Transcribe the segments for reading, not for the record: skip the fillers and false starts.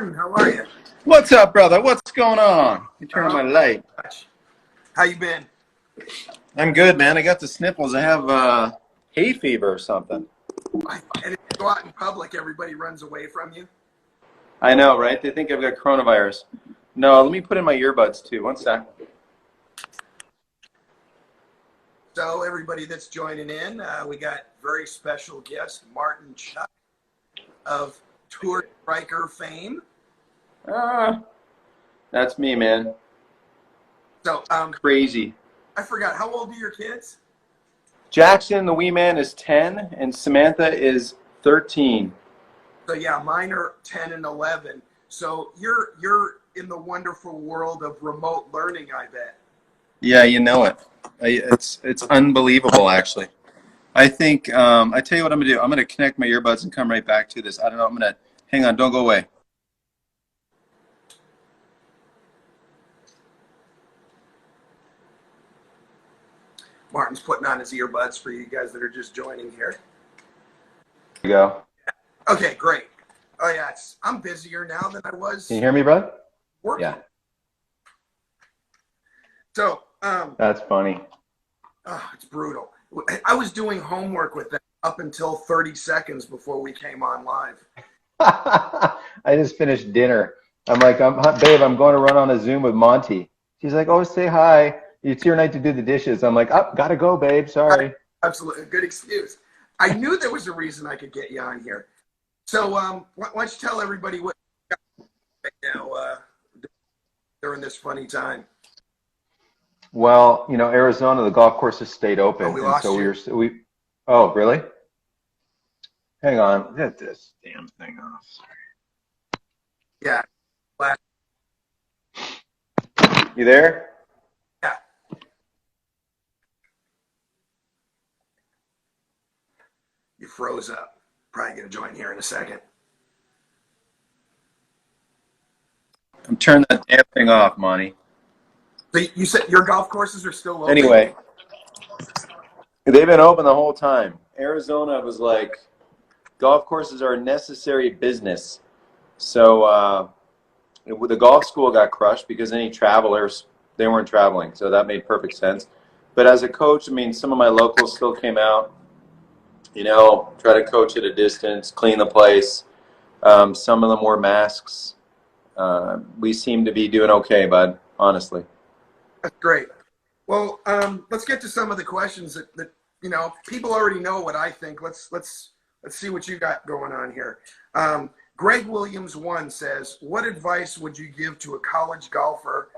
Martin, how are you? What's up, brother? What's going on? You turn on my light. How you been? I'm good, man. I got the sniffles. I have hay fever or something. And if you go out in public, everybody runs away from you. I know, right? They think I've got coronavirus. No, let me put in my earbuds too. One sec. So everybody that's joining in, we got very special guest, Martin Chuck of Tour Striker fame. That's me, man. So Crazy. I forgot, how old are your kids? Jackson, the wee man, is 10, and Samantha is 13. So yeah, mine are 10 and 11. So you're in the wonderful world of remote learning, I bet. Yeah, you know it. It's unbelievable, actually. I think, I tell you what I'm going to do. I'm going to connect my earbuds and come right back to this. I don't know. I'm going to, hang on, don't go away. Martin's putting on his earbuds for you guys that are just joining here. There you go. Okay, great. Oh yeah, I'm busier now than I was. Can you hear me, bud? Working. Yeah. So, That's funny. it's brutal. I was doing homework with them up until 30 seconds before we came on live. I just finished dinner. I'm like, babe, I'm going to run on a Zoom with Monty. She's like, oh, say hi. It's your night to do the dishes. I'm like, oh, gotta go, babe. Sorry. Absolutely. Good excuse. I knew there was a reason I could get you on here. So why don't you tell everybody what you got right now during this funny time? Well, you know, Arizona, the golf courses stayed open. Oh, we lost you. Oh, really? Hang on. Get this damn thing off. Yeah. You there? Yeah. You froze up. Probably going to join here in a second. I'm turning that damn thing off, Monty. So you said your golf courses are still open? Anyway, they've been open the whole time. Arizona was like, golf courses are a necessary business. So the golf school got crushed because any travelers, they weren't traveling. So that made perfect sense. But as a coach, I mean, some of my locals still came out, you know, try to coach at a distance, clean the place. Some of them wore masks. We seem to be doing okay, bud, honestly. That's great. Well, let's get to some of the questions that you know, people already know what I think. Let's see what you got going on here. Greg Williams 1 says, what advice would you give to a college golfer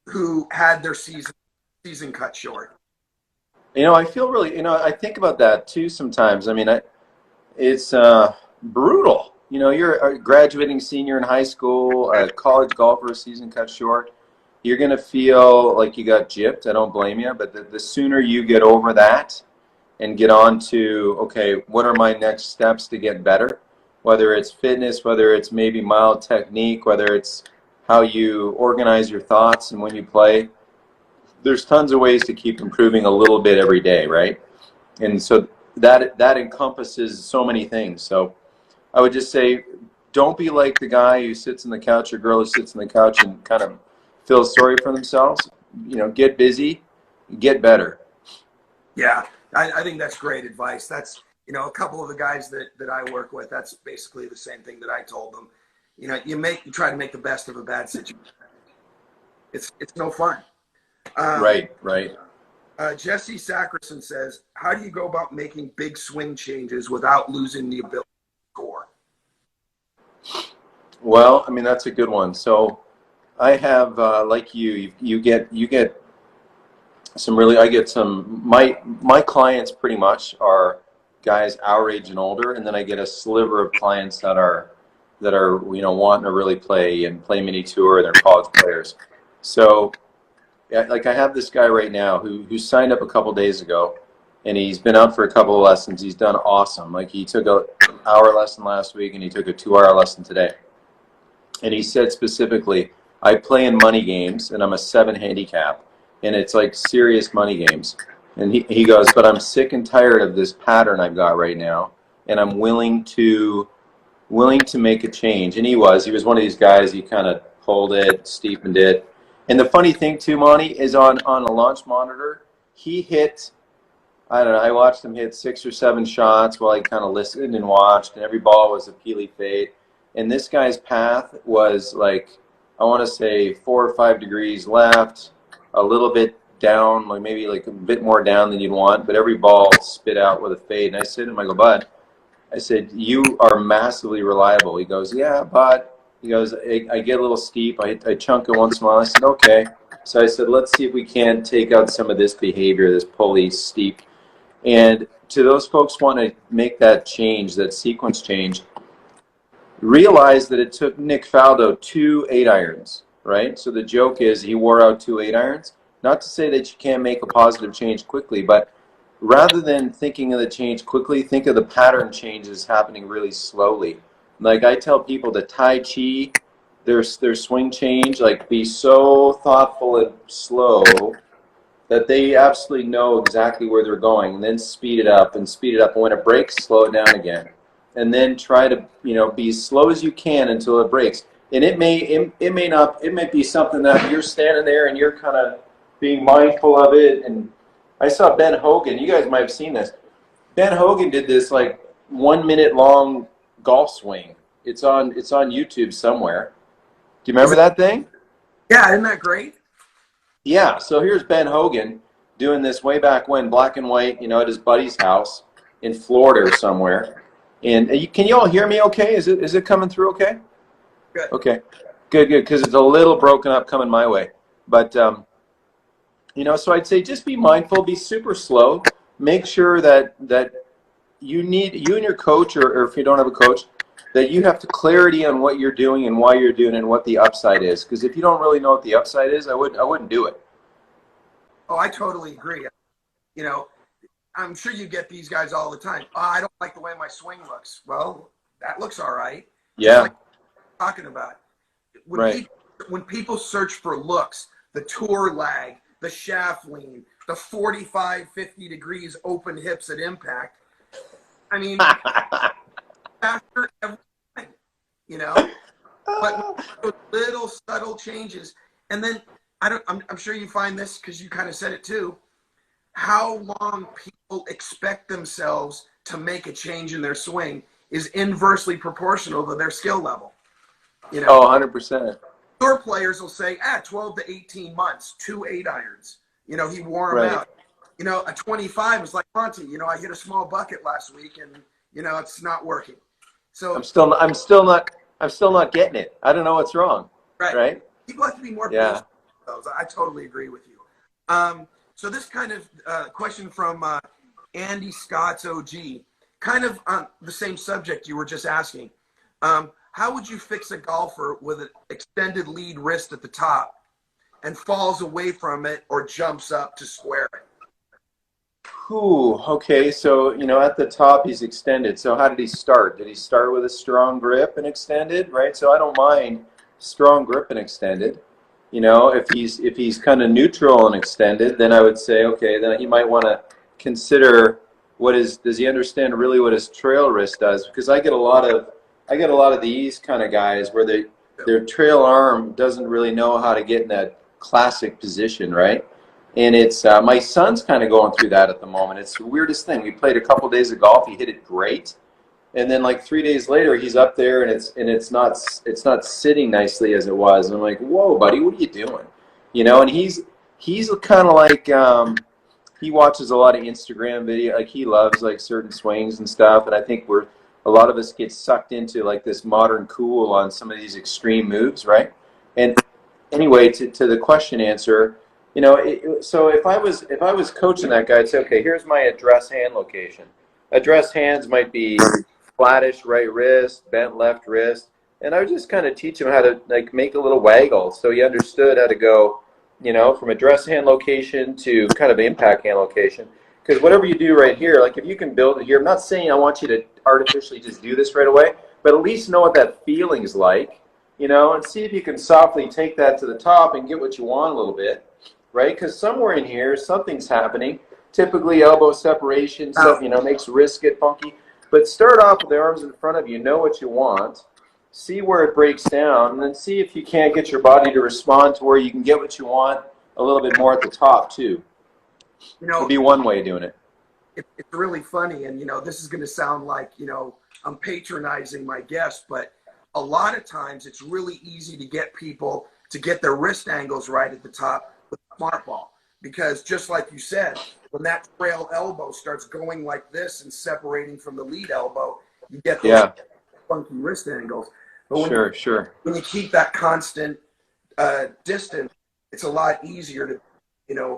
who had their season cut short? You know, I feel really, you know, I think about that too sometimes. I mean, it's brutal. You know, you're a graduating senior in high school, a college golfer, season cut short. You're going to feel like you got gypped. I don't blame you. But the sooner you get over that and get on to, okay, what are my next steps to get better? Whether it's fitness, whether it's maybe mild technique, whether it's how you organize your thoughts and when you play. There's tons of ways to keep improving a little bit every day, right? And so that encompasses so many things. So I would just say, don't be like the guy who sits on the couch or girl who sits on the couch and kind of feels sorry for themselves. You know, get busy, get better. Yeah, I think that's great advice. That's, you know, a couple of the guys that I work with, that's basically the same thing that I told them. You know, you try to make the best of a bad situation. It's no fun. Right. Jesse Sackerson says, how do you go about making big swing changes without losing the ability to score? Well, I mean, that's a good one. So I have, like you get some really, I get some, my clients pretty much are guys our age and older, and then I get a sliver of clients that are, you know, wanting to really play and play mini tour. They're college players. So yeah, like I have this guy right now who signed up a couple days ago, and he's been out for a couple of lessons. He's done awesome. Like he took an hour lesson last week, and he took a 2-hour lesson today. And he said specifically, I play in money games, and I'm a 7 handicap, and it's like serious money games. And he goes, but I'm sick and tired of this pattern I've got right now, and I'm willing to willing to make a change. And he was one of these guys, he kind of pulled it, steepened it. And the funny thing too, Monty, is on a launch monitor, he hit, I don't know, I watched him hit 6 or 7 shots while I kind of listened and watched, and every ball was a peely fade. And this guy's path was like, I want to say 4 or 5 degrees left, a little bit down, like maybe like a bit more down than you'd want, but every ball spit out with a fade. And I said to him, I go, bud, I said, you are massively reliable. He goes, yeah, but he goes, I get a little steep. I chunk it once in a while. I said, okay. So I said, let's see if we can take out some of this behavior, this pulley steep. And to those folks who want to make that change, that sequence change, realize that it took Nick Faldo 2 8-irons, right? So the joke is he wore out 2 8-irons. Not to say that you can't make a positive change quickly, but rather than thinking of the change quickly, think of the pattern changes happening really slowly. Like I tell people to Tai Chi, their swing change, like be so thoughtful and slow that they absolutely know exactly where they're going, and then speed it up and speed it up. And when it breaks, slow it down again. And then try to, be as slow as you can until it breaks. And it may be something that you're standing there and you're kind of being mindful of it. And I saw Ben Hogan, you guys might have seen this. Ben Hogan did this like 1 minute long golf swing. It's on YouTube somewhere. Do you remember that thing? Yeah, isn't that great? Yeah, so here's Ben Hogan doing this way back when, black and white, at his buddy's house in Florida or somewhere. And can you all hear me okay? Is it coming through okay? Good. Okay, good, because it's a little broken up coming my way. But, so I'd say just be mindful, be super slow. Make sure that you and your coach, or if you don't have a coach, that you have clarity on what you're doing and why you're doing it and what the upside is. Because if you don't really know what the upside is, I wouldn't do it. Oh, I totally agree. I'm sure you get these guys all the time. Oh, I don't like the way my swing looks. Well, that looks all right. Yeah. Like talking about. Right. When people search for looks, the tour lag, the shaft lean, the 45, 50 degrees open hips at impact. I mean, after every time, but those little subtle changes. And then I'm sure you find this because you kind of said it too. How long people expect themselves to make a change in their swing is inversely proportional to their skill level. Oh, 100%. Tour players will say, 12 to 18 months, 2 8-irons. He wore them out. A 25 is like Monty. I hit a small bucket last week, and it's not working. So I'm still not getting it. I don't know what's wrong. Right? People have to be more patient with those. I totally agree with you. So this kind of question from Andy Scott's OG, kind of on the same subject you were just asking. How would you fix a golfer with an extended lead wrist at the top and falls away from it or jumps up to square it? Ooh, okay, so, at the top he's extended. So how did he start? Did he start with a strong grip and extended, right? So I don't mind strong grip and extended. If he's kind of neutral and extended, then I would say, okay, then he might want to consider does he understand really what his trail wrist does? Because I get a lot of these kind of guys where their trail arm doesn't really know how to get in that classic position, right? And it's my son's kind of going through that at the moment. It's the weirdest thing. We played a couple days of golf. He hit it great, and then like 3 days later, he's up there and it's not sitting nicely as it was. And I'm like, whoa, buddy, what are you doing? And he's kind of like he watches a lot of Instagram video. Like he loves like certain swings and stuff. And I think a lot of us get sucked into like this modern cool on some of these extreme moves, right? And anyway, to the question answer. So if I was coaching that guy, I'd say, okay, here's my address hand location. Address hands might be flattish right wrist, bent left wrist, and I would just kind of teach him how to like make a little waggle, so he understood how to go, from address hand location to kind of impact hand location. Because whatever you do right here, like if you can build it here, I'm not saying I want you to artificially just do this right away, but at least know what that feeling's like, and see if you can softly take that to the top and get what you want a little bit. Right, because somewhere in here something's happening. Typically, elbow separation, makes wrists get funky. But start off with the arms in front of you, know what you want, see where it breaks down, and then see if you can't get your body to respond to where you can get what you want a little bit more at the top too. You Would know, be one way of doing it. it's really funny, and this is going to sound like I'm patronizing my guests, but a lot of times it's really easy to get people to get their wrist angles right at the top with a smart ball, because just like you said, when that trail elbow starts going like this and separating from the lead elbow, you get those funky wrist angles. But Sure. when you keep that constant distance, it's a lot easier to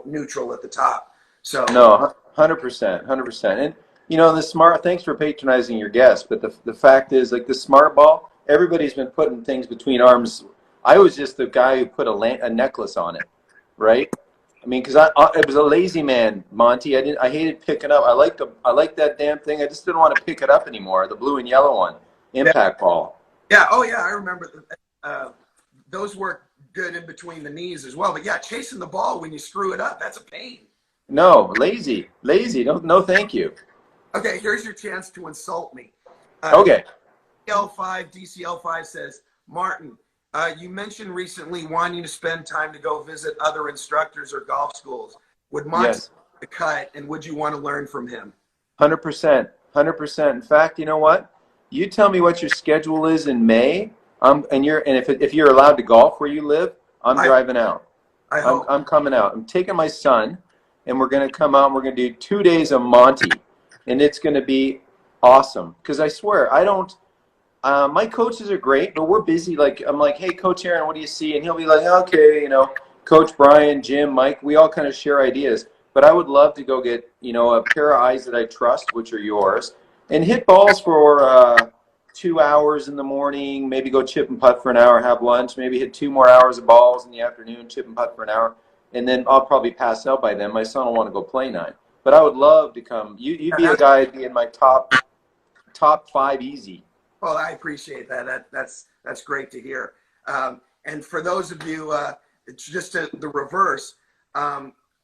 neutral at the top. So No, 100%, 100%. And the smart. Thanks for patronizing your guest, but the fact is, like the smart ball, everybody's been putting things between arms. I was just the guy who put a necklace on it, right? I mean, because it was a lazy man, Monty. I hated picking up. I liked that damn thing. I just didn't want to pick it up anymore. The blue and yellow one, impact ball. Yeah. Oh yeah, I remember. Those work good in between the knees as well. But yeah, chasing the ball when you screw it up, that's a pain. No, lazy. No, thank you. Okay, here's your chance to insult me. Okay. DCL5 says, Martin, you mentioned recently wanting to spend time to go visit other instructors or golf schools. Would Monty the cut, and would you want to learn from him? 100%. 100%. In fact, you know what? You tell me what your schedule is in May, and if you're allowed to golf where you live, I'm driving out. I'm coming out. I'm taking my son, and we're going to come out and we're going to do 2 days of Monty, and it's going to be awesome. Because I swear, I don't. My coaches are great, but we're busy. Like I'm like, hey, Coach Aaron, what do you see? And he'll be like, okay, Coach Brian, Jim, Mike, we all kind of share ideas. But I would love to go get a pair of eyes that I trust, which are yours, and hit balls for 2 hours in the morning. Maybe go chip and putt for an hour, have lunch. Maybe hit 2 more hours of balls in the afternoon, chip and putt for an hour, and then I'll probably pass out by then. My son will want to go play 9. But I would love to come. You'd be a guy who'd be in my top 5 easy. Well, I appreciate that. That's great to hear. And for those of you, it's just the reverse.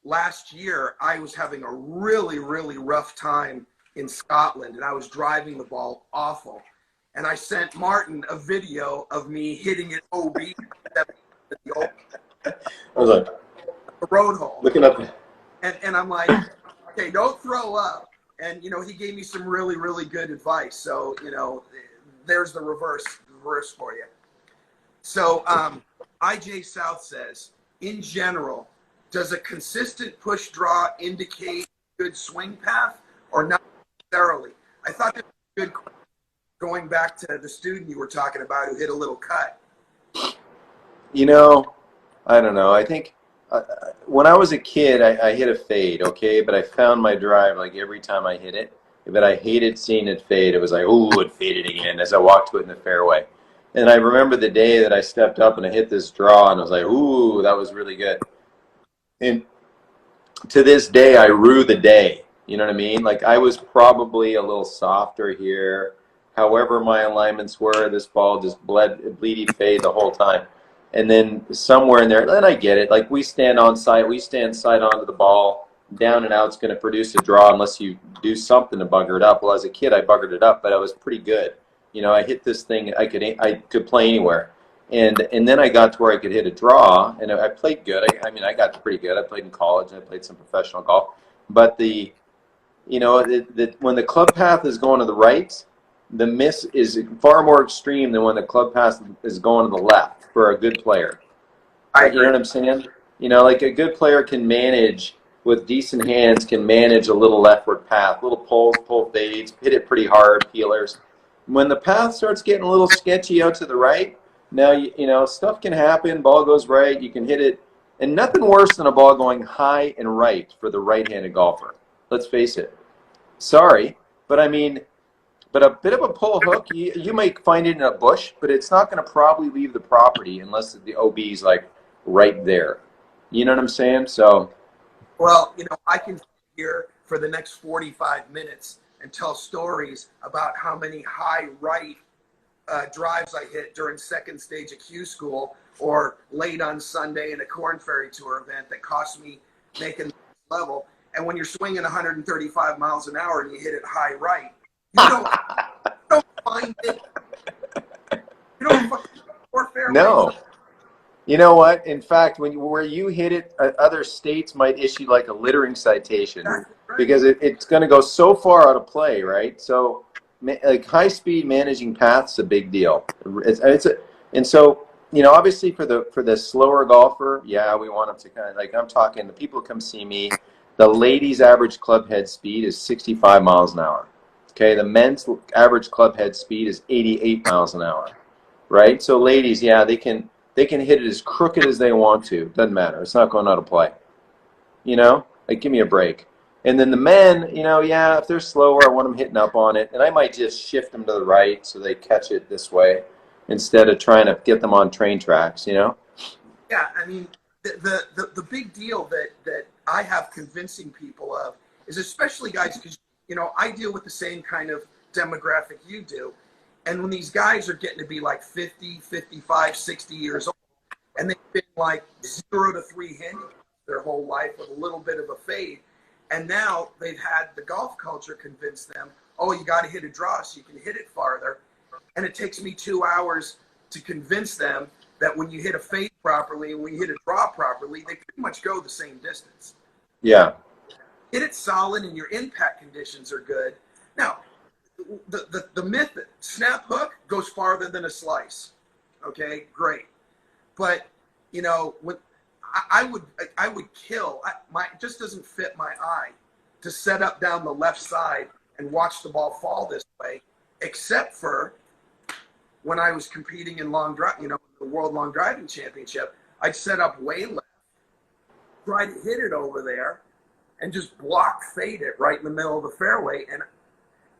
Last year, I was having a really, really rough time in Scotland, and I was driving the ball awful. And I sent Martin a video of me hitting it OB at the road hole. Looking up. And I'm like, okay, don't throw up. And, he gave me some really, really good advice. So, there's the reverse for you. So IJ South says, in general, does a consistent push draw indicate good swing path or not necessarily? I thought that was good, going back to the student you were talking about who hit a little cut. I don't know. I think when I was a kid, I hit a fade, okay? But I found my drive like every time I hit it. But I hated seeing it fade. It was like, ooh, it faded again as I walked to it in the fairway. And I remember the day that I stepped up and I hit this draw, and I was like, ooh, that was really good. And to this day, I rue the day. You know what I mean? Like, I was probably a little softer here. However my alignments were, this ball just bleedy fade the whole time. And then somewhere in there, and I get it. Like, we stand side onto the ball. Down and out's going to produce a draw unless you do something to bugger it up. Well, as a kid, I buggered it up, but I was pretty good. I hit this thing. I could play anywhere, and then I got to where I could hit a draw, and I played good. I got pretty good. I played in college, and I played some professional golf. But when the club path is going to the right, the miss is far more extreme than when the club path is going to the left for a good player. I agree. You know what I'm saying? Like a good player can manage. With decent hands, can manage a little leftward path, little pulls, pull fades, hit it pretty hard, peelers. When the path starts getting a little sketchy out to the right, now stuff can happen. Ball goes right, you can hit it, and nothing worse than a ball going high and right for the right-handed golfer. Let's face it. Sorry, but a bit of a pull hook, you might find it in a bush, but it's not going to probably leave the property unless the OB's like right there. You know what I'm saying? So. Well, I can sit here for the next 45 minutes and tell stories about how many high right drives I hit during second stage of Q school or late on Sunday in a Corn Ferry Tour event that cost me making the level. And when you're swinging 135 miles an hour and you hit it high right, You don't find it. You don't find more fairways. No. You know what? In fact, where you hit it, other states might issue like a littering citation Right. because it's going to go so far out of play, right? So, like high speed managing paths is a big deal. And so obviously for the slower golfer, yeah, we want them to kind of like I'm talking. The people who come see me, the ladies' average club head speed is 65 miles an hour. Okay, the men's average club head speed is 88 miles an hour. Right? So ladies, yeah, they can hit it as crooked as they want to. Doesn't matter. It's not going out of play. Like give me a break. And then the men, yeah, if they're slower, I want them hitting up on it, and I might just shift them to the right so they catch it this way instead of trying to get them on train tracks. Yeah, I mean, the big deal that I have convincing people of is especially guys because I deal with the same kind of demographic you do. And when these guys are getting to be like 50, 55, 60 years old, and they've been like 0 to 3 handicaps their whole life with a little bit of a fade, and now they've had the golf culture convince them, oh, you got to hit a draw so you can hit it farther. And it takes me 2 hours to convince them that when you hit a fade properly and when you hit a draw properly, they pretty much go the same distance. Yeah. Hit it solid and your impact conditions are good. Now, the myth that snap hook goes farther than a slice. Okay, great. But when I would kill it just doesn't fit my eye to set up down the left side and watch the ball fall this way, except for when I was competing in long drive, the World Long Driving Championship. I'd set up way left, try to hit it over there, and just block fade it right in the middle of the fairway. And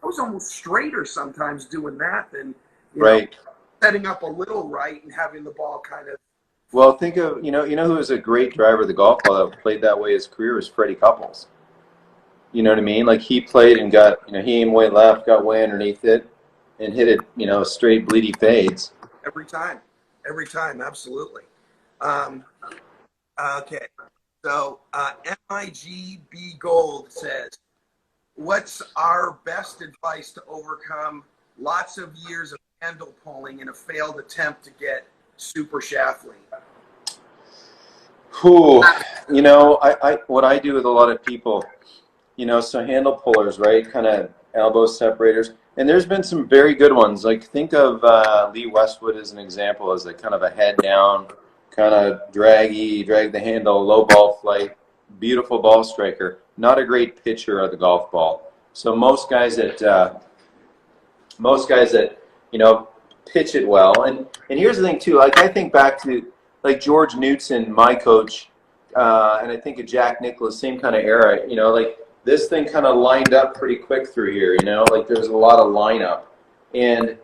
I was almost straighter sometimes doing that than setting up a little right and having the ball kind of. Well, think of who was a great driver of the golf ball that played that way his career was Freddie Couples. You know what I mean? Like he played and got he aimed way left, got way underneath it, and hit it straight bleedy fades. Every time, absolutely. Okay, so MIGB Gold says, what's our best advice to overcome lots of years of handle pulling in a failed attempt to get super shaft lean? What I do with a lot of people, so handle pullers, right? Kind of elbow separators. And there's been some very good ones. Like think of Lee Westwood as an example, as a kind of a head down, kind of drag the handle, low ball flight, beautiful ball striker. Not a great pitcher of the golf ball. So most guys that pitch it well. And here's the thing too. Like I think back to like George Knudsen, my coach, and I think of Jack Nicklaus, same kind of era. Like this thing kind of lined up pretty quick through here. Like there's a lot of lineup. And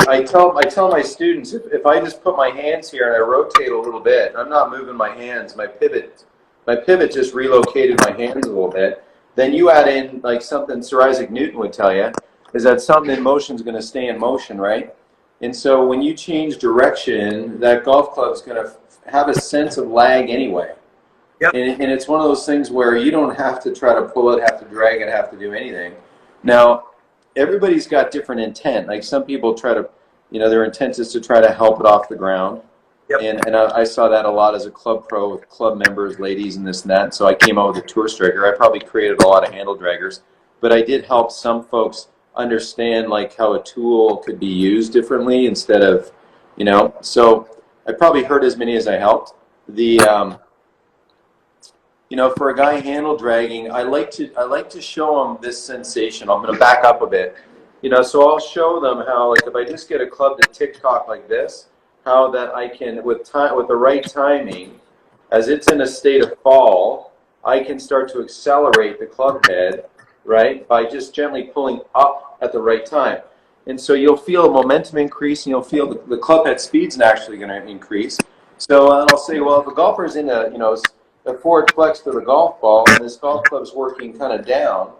I tell my students if I just put my hands here and I rotate a little bit, I'm not moving my hands. My pivot just relocated my hands a little bit. Then you add in like something Sir Isaac Newton would tell you, is that something in motion is going to stay in motion, right? And so when you change direction, that golf club is going to have a sense of lag anyway. Yep. And it's one of those things where you don't have to try to pull it, have to drag it, have to do anything. Now, everybody's got different intent. Like some people try to, their intent is to try to help it off the ground. Yep. And I saw that a lot as a club pro with club members, ladies, and this and that. So I came out with a tour striker. I probably created a lot of handle draggers, but I did help some folks understand like how a tool could be used differently instead of, So I probably hurt as many as I helped. For a guy handle dragging, I like to show them this sensation. I'm going to back up a bit. So I'll show them how, like, if I just get a club to tick-tock like this, how that I can, with the right timing, as it's in a state of fall, I can start to accelerate the club head, right, by just gently pulling up at the right time. And so you'll feel a momentum increase, and you'll feel the club head speed's actually going to increase. So I'll say, well, if a golfer's in a forward flex to the golf ball, and this golf club's working kind of down,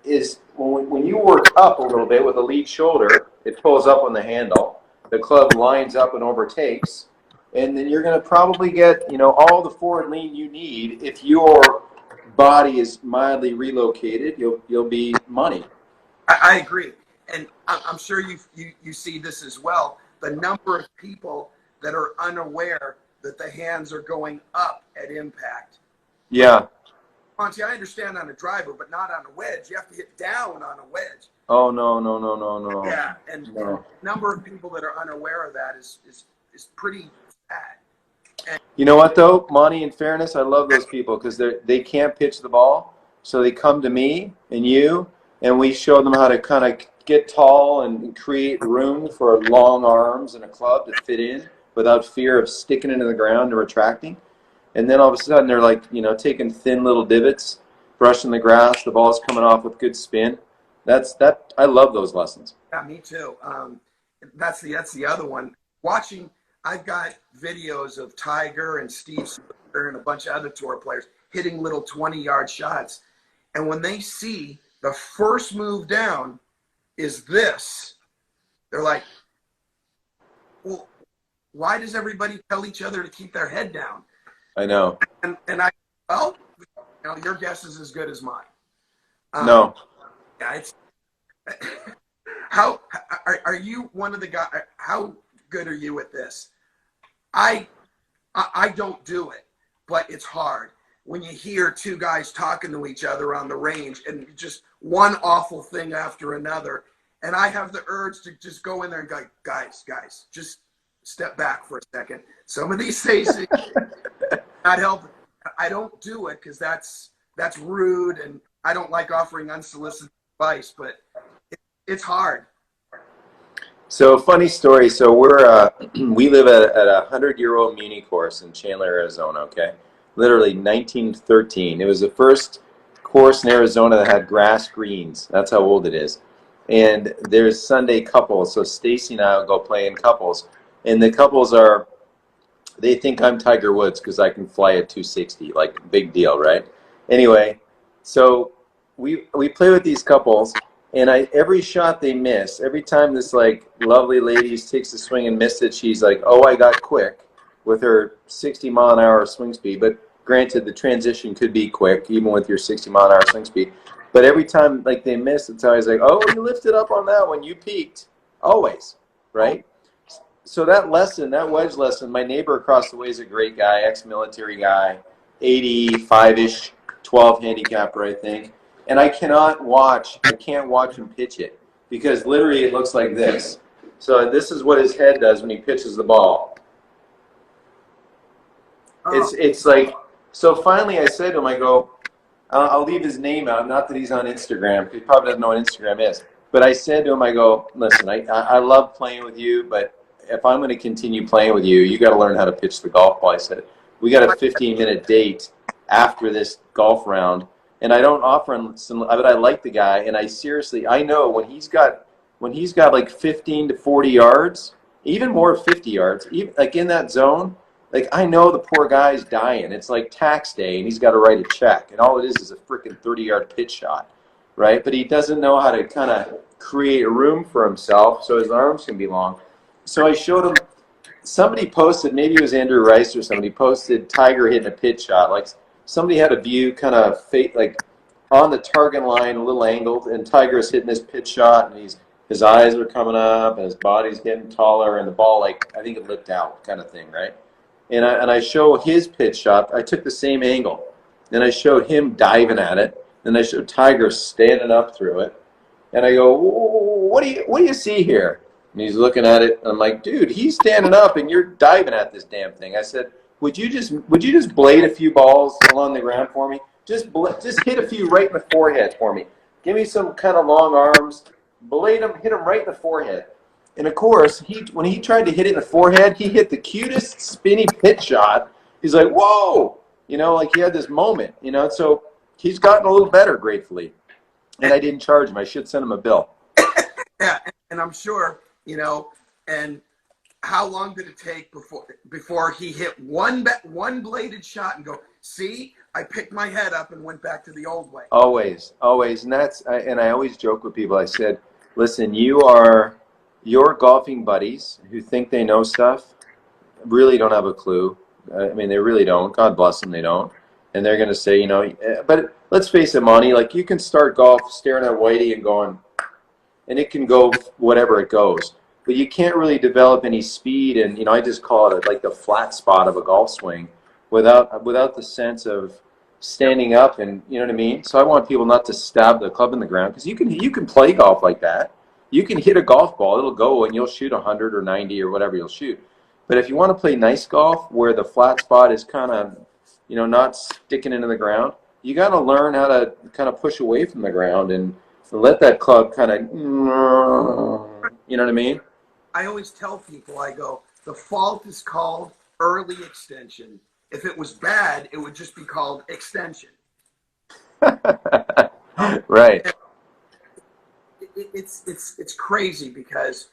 is when you work up a little bit with the lead shoulder, it pulls up on the handle, the club lines up and overtakes, and then you're going to probably get, all the forward lean you need. If your body is mildly relocated, you'll be money. I agree, and I'm sure you see this as well. The number of people that are unaware that the hands are going up at impact. Yeah. Monty, I understand on a driver, but not on a wedge. You have to hit down on a wedge. Oh no, no, no, no, no. Yeah, and No. the number of people that are unaware of that is pretty bad. And You know what though, Monty? In fairness, I love those people because they can't pitch the ball, so they come to me and you, and we show them how to kind of get tall and create room for long arms and a club to fit in without fear of sticking into the ground or retracting. And then all of a sudden they're like, you know, taking thin little divots, brushing the grass, the ball's coming off with good spin. I love those lessons. yeah, me too. That's the other one. Watching, I've got videos of Tiger and Steve Slicker and a bunch of other tour players hitting little 20-yard shots, and when they see the first move down is this, they're like, well, why does everybody tell each other to keep their head down? I know. And well, you know, your guess is as good as mine. No. Yeah, it's how are you one of the guys? How good are you at this? I don't do it, but it's hard when you hear two guys talking to each other on the range and just one awful thing after another. And I have the urge to just go in there and go, guys, just step back for a second. Some of these things not helping. I don't do it because that's rude, and I don't like offering unsolicited advice, but it's hard. So funny story. So we live at a 100-year-old Muni course in Chandler, Arizona. Okay, literally 1913. It was the first course in Arizona that had grass greens. That's how old it is. And there's Sunday couples. So Stacy and I will go play in couples, and the couples they think I'm Tiger Woods because I can fly at 260, like big deal, right? Anyway, so we play with these couples. And every shot they miss, every time this like lovely lady takes a swing and misses it, she's like, "Oh, I got quick," with her 60-mile-an-hour swing speed. But granted, the transition could be quick even with your 60-mile-an-hour swing speed. But every time like they miss, it's always like, "Oh, you lifted up on that one, you peaked." Always, right? So that lesson, that wedge lesson, my neighbor across the way is a great guy, ex-military guy, 85-ish, 12 handicapper, I think. And I can't watch him pitch it because literally it looks like this. So this is what his head does when he pitches the ball. It's like, so finally I said to him, I go, I'll leave his name out, not that he's on Instagram, because he probably doesn't know what Instagram is. But I said to him, I go, listen, I love playing with you, but if I'm going to continue playing with you, you got to learn how to pitch the golf ball. I said, we got a 15-minute date after this golf round. And I don't offer him some, but I like the guy, and I know when he's got like 15 to 40 yards, even more 50 yards, even like in that zone, like I know the poor guy's dying. It's like tax day, and he's got to write a check, and all it is a freaking 30-yard pitch shot, right? But he doesn't know how to kind of create a room for himself so his arms can be long. So I showed him. Somebody posted, maybe it was Andrew Rice or somebody posted Tiger hitting a pitch shot, like. Somebody had a view kind of like on the target line, a little angled, and Tiger's hitting his pitch shot, and his eyes are coming up, and his body's getting taller, and the ball, like, I think it lipped out kind of thing, right? And I show his pitch shot. I took the same angle. Then I showed him diving at it. Then I showed Tiger standing up through it. And I go, what do you see here? And he's looking at it, and I'm like, dude, he's standing up, and you're diving at this damn thing. I said, Would you just blade a few balls along the ground for me? Just hit a few right in the forehead for me. Give me some kind of long arms. Blade them, hit them right in the forehead. And of course, when he tried to hit it in the forehead, he hit the cutest spinny pitch shot. He's like, whoa! You know, like he had this moment, you know. So he's gotten a little better, gratefully. And I didn't charge him. I should send him a bill. Yeah, and I'm sure, you know, and how long did it take before he hit one bladed shot and go, see, I picked my head up and went back to the old way? Always. And I always joke with people. I said, listen, your golfing buddies who think they know stuff really don't have a clue. I mean, they really don't. God bless them, they don't. And they're going to say, you know, but let's face it, Monty, like you can start golf staring at Whitey and going, and it can go whatever it goes. But you can't really develop any speed, and you know, I just call it like the flat spot of a golf swing, without the sense of standing up, and you know what I mean. So I want people not to stab the club in the ground, because you can play golf like that. You can hit a golf ball, it'll go, and you'll shoot 100 or 90 or whatever you'll shoot. But if you want to play nice golf, where the flat spot is kind of, you know, not sticking into the ground, you got to learn how to kind of push away from the ground and let that club kind of, you know what I mean? I always tell people, I go, the fault is called early extension. If it was bad, it would just be called extension. Right. It's crazy because,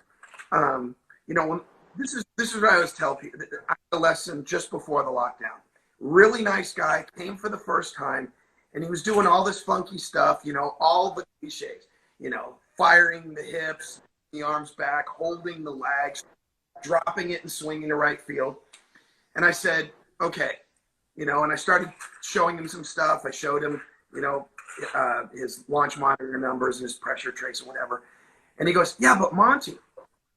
you know, when this is what I always tell people. I had a lesson just before the lockdown. Really nice guy, came for the first time, and he was doing all this funky stuff, you know, all the cliches, you know, firing the hips, the arms back, holding the legs, dropping it and swinging to right field. And I said, okay, you know, and I started showing him some stuff. I showed him, you know, his launch monitor numbers and his pressure trace and whatever. And he goes, yeah, but Monty,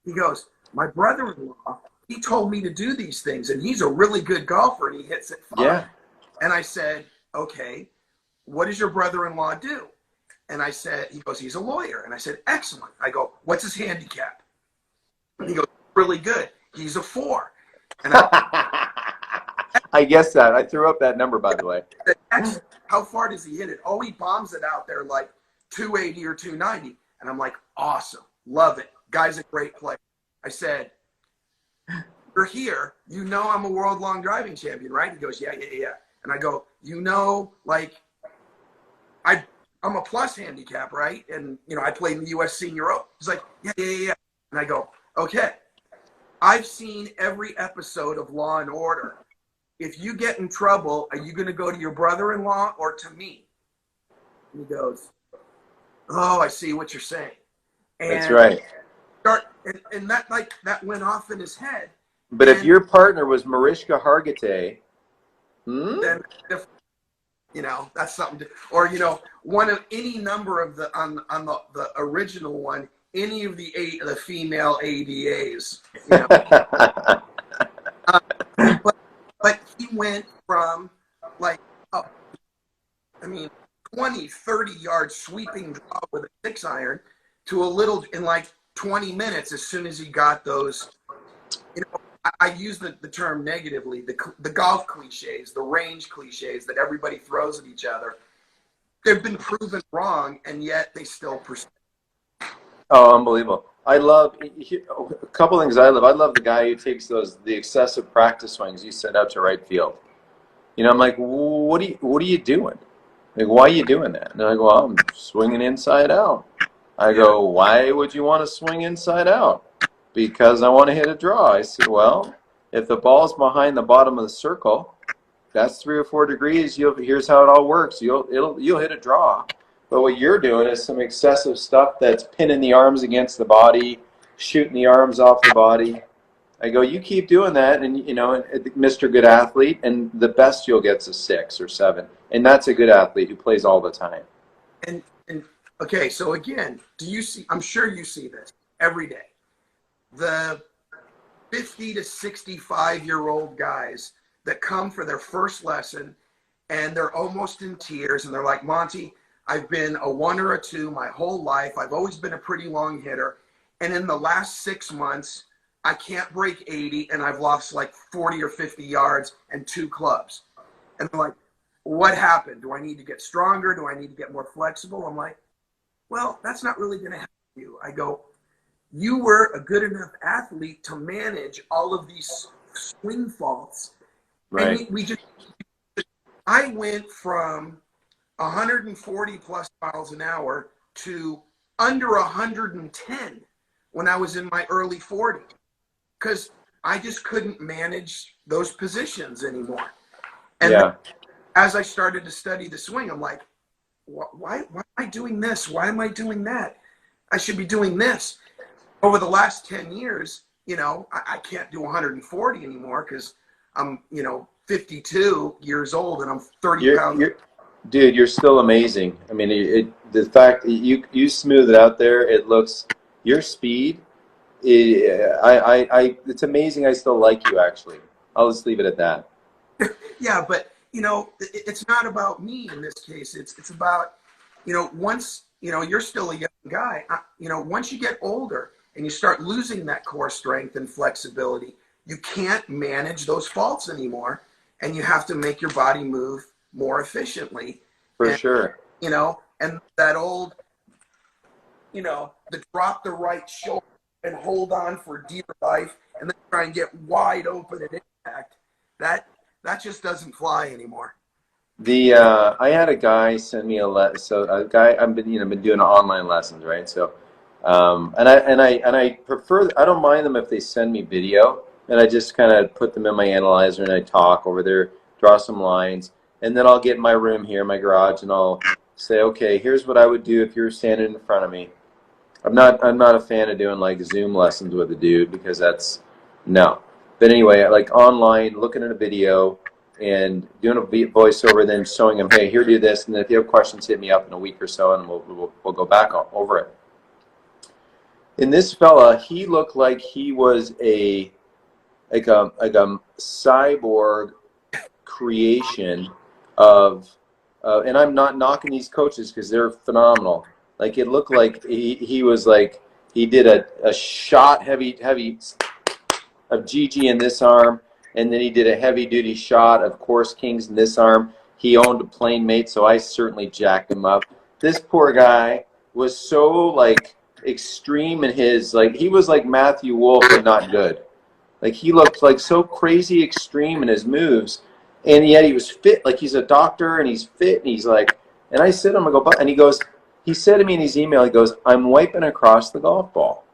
he goes, my brother-in-law, he told me to do these things, and he's a really good golfer, and he hits it fine. Yeah. And I said, okay, what does your brother-in-law do? And I said, he goes, he's a lawyer. And I said, excellent. I go, what's his handicap? And he goes, really good. He's a 4. And I guess that. I threw up that number, by the way. Excellent. How far does he hit it? Oh, he bombs it out there like 280 or 290. And I'm like, awesome. Love it. Guy's a great player. I said, you're here. You know I'm a world long driving champion, right? He goes, yeah. And I go, you know, like, I'm a plus handicap, right? And, you know, I played in the U.S. Senior Open. He's like, yeah. And I go, okay. I've seen every episode of Law and Order. If you get in trouble, are you going to go to your brother-in-law or to me? And he goes, oh, I see what you're saying. And that's right. And that went off in his head. But if your partner was Mariska Hargitay, then you know, that's something to, or, you know, one of any number of the, on the original one, any of the female ADAs, you know. But he went from like, 20, 30 yard sweeping draw with a 6-iron to a little, in like 20 minutes, as soon as he got those, you know, I use the term negatively, the golf cliches, the range cliches that everybody throws at each other. They've been proven wrong, and yet they still persist. Oh, unbelievable. I love a couple things I love. I love the guy who takes the excessive practice swings you send out to right field. You know, I'm like, what are you doing? Like, why are you doing that? And I go, well, I'm swinging inside out. I go, why would you want to swing inside out? Because I want to hit a draw. I said, well, if the ball's behind the bottom of the circle, that's 3 or 4 degrees. Here's how it all works. You'll hit a draw. But what you're doing is some excessive stuff that's pinning the arms against the body, shooting the arms off the body. I go, you keep doing that, and you know, Mr. Good Athlete, and the best you'll get is a 6 or 7, and that's a good athlete who plays all the time. And okay, so again, do you see? I'm sure you see this every day. The 50 to 65-year-old guys that come for their first lesson, and they're almost in tears, and they're like, Monty, I've been a 1 or a 2 my whole life. I've always been a pretty long hitter. And in the last 6 months, I can't break 80, and I've lost like 40 or 50 yards and 2 clubs. And they're like, what happened? Do I need to get stronger? Do I need to get more flexible? I'm like, well, that's not really going to help you. I go, you were a good enough athlete to manage all of these swing faults. Right. And I went from 140 plus miles an hour to under 110 when I was in my early 40s, because I just couldn't manage those positions anymore. And yeah. As I started to study the swing, I'm like, why am I doing this? Why am I doing that? I should be doing this. Over the last 10 years, you know, I can't do 140 anymore because I'm, you know, 52 years old and I'm 30 pounds. Dude, you're still amazing. I mean, the fact that you smooth it out there, it looks your speed. It's amazing. I still like you. Actually, I'll just leave it at that. Yeah, but it's not about me in this case. It's about, once you're still a young guy. Once you get older and you start losing that core strength and flexibility, you can't manage those faults anymore, and you have to make your body move more efficiently. For And sure. and that old, the drop the right shoulder and hold on for dear life, and then try and get wide open at impact. That just doesn't fly anymore. I had a guy send me so a guy I've been doing online lessons, right? So and I prefer, I don't mind them if they send me video, and I just kind of put them in my analyzer and I talk over there, draw some lines, and then I'll get in my room here, my garage, and I'll say, okay, here's what I would do if you were standing in front of me. I'm not a fan of doing like Zoom lessons with a dude, because that's no. But anyway, like online, looking at a video and doing a voiceover, then showing him, hey, here, do this, and then if you have questions, hit me up in a week or so, and we'll go back over it. And this fella, he looked like he was like a cyborg creation of, and I'm not knocking these coaches because they're phenomenal. Like it looked like he was like he did a shot heavy of GG in this arm, and then he did a heavy duty shot of Course Kings in this arm. He owned a plane mate, so I certainly jacked him up. This poor guy was so like extreme in his, like he was like Matthew Wolf but not good. Like he looked like so crazy extreme in his moves, and yet he was fit. Like he's a doctor and he's fit, and he's like, and I said to him, I go, and he said to me in his email, he goes, I'm wiping across the golf ball.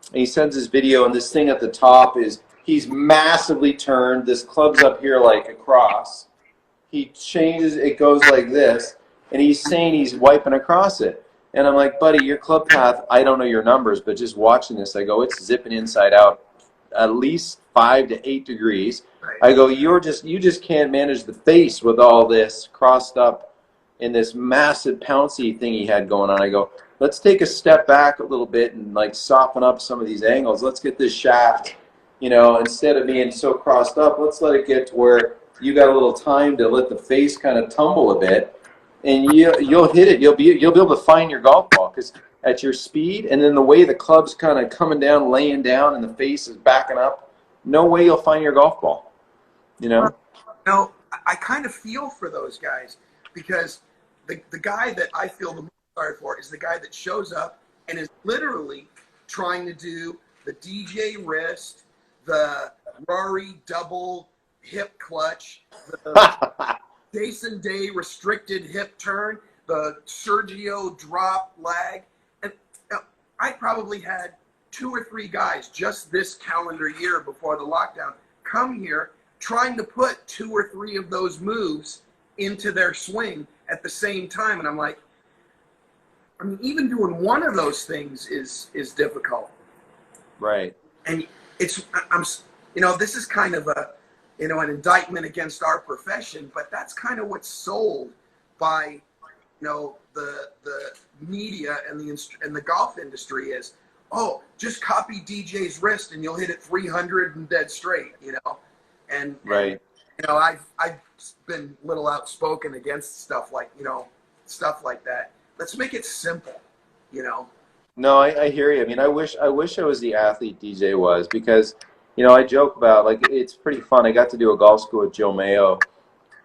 And he sends his video, and this thing at the top is he's massively turned. This club's up here like across. He changes, it goes like this, and he's saying he's wiping across it. And I'm like, buddy, your club path, I don't know your numbers, but just watching this, I go, it's zipping inside out at least 5 to 8 degrees. I go, you just can't manage the face with all this crossed up in this massive pouncy thing he had going on. I go, let's take a step back a little bit and like soften up some of these angles. Let's get this shaft, instead of being so crossed up, let's let it get to where you got a little time to let the face kind of tumble a bit, and you'll hit it. You'll be able to find your golf ball, because at your speed, and then the way the club's kind of coming down, laying down, and the face is backing up, no way you'll find your golf ball. No, I kind of feel for those guys, because the guy that I feel the most sorry for is the guy that shows up and is literally trying to do the DJ wrist, the Rory double hip clutch, the Jason Day restricted hip turn, the Sergio drop lag. And I probably had 2 or 3 guys just this calendar year before the lockdown come here trying to put 2 or 3 of those moves into their swing at the same time. And I'm like, I mean, even doing one of those things is difficult. Right. And this is kind of an indictment against our profession, but that's kind of what's sold by, the media and the golf industry is, oh, just copy DJ's wrist and you'll hit it 300 and dead straight, and right. I've been a little outspoken against stuff like that. Let's make it simple, No, I hear you. I mean, I wish I was the athlete DJ was, because, I joke about, like, it's pretty fun. I got to do a golf school with Joe Mayo